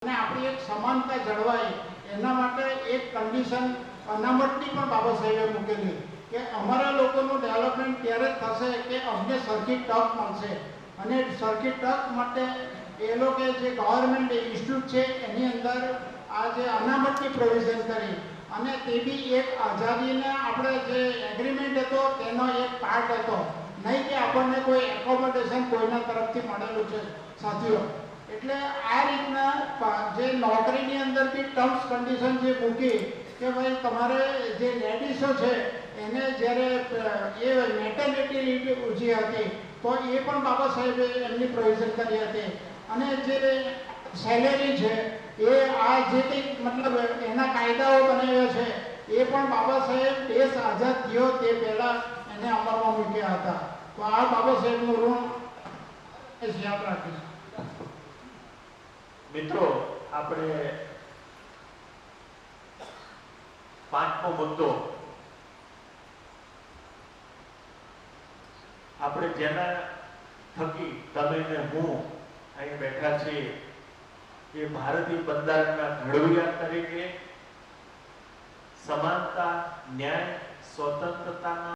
અને આપણી એક સમાનતા જળવાય એના માટે એક કન્ડિશન અનામતની પણ બાબા સાહેબે મૂકેલી કે અમારા લોકોનું ડેવલપમેન્ટ ત્યારે જ થશે કે અમને સરખી તક મળશે અને સરખી તક માટે એ લોકો જે ગવર્મેન્ટ ઇન્સ્ટિટ્યૂટ છે એની અંદર આ જે અનામતની પ્રોવિઝન કરી અને તે બી એક આઝાદીના આપણે જે એગ્રીમેન્ટ હતો તેનો એક પાર્ટ હતો, નહીં કે આપણને કોઈ એકોમોડેશન કોઈના તરફથી મળેલું છે સાથીઓ. એટલે આ રીતના જે નોકરીની અંદર બી ટર્મ્સ કન્ડિશન જે મૂકી કે ભાઈ તમારે જે લેડીઝો છે એને જ્યારે એ મેટર્નિટી લીવ ઓછી હતી તો એ પણ બાબા સાહેબે એમની પ્રોવિઝન કરી હતી. અને જે સેલેરી છે એ આ જે કંઈક મતલબ એના કાયદાઓ બનાવ્યા છે એ પણ બાબા સાહેબ દેશ આઝાદ થયો તે પહેલાં એને અમલમાં મૂક્યા હતા. તો આ બાબા સાહેબનું ઋણ યાદ રાખીશ. મિત્રો, આપણે પાંચમો મુદ્દો, આપણે જેના થકી તમે ને હું અહીં બેઠા છીએ એ ભારતીય બંધારણના ઘડવૈયા તરીકે સમાનતા, ન્યાય, સ્વતંત્રતાના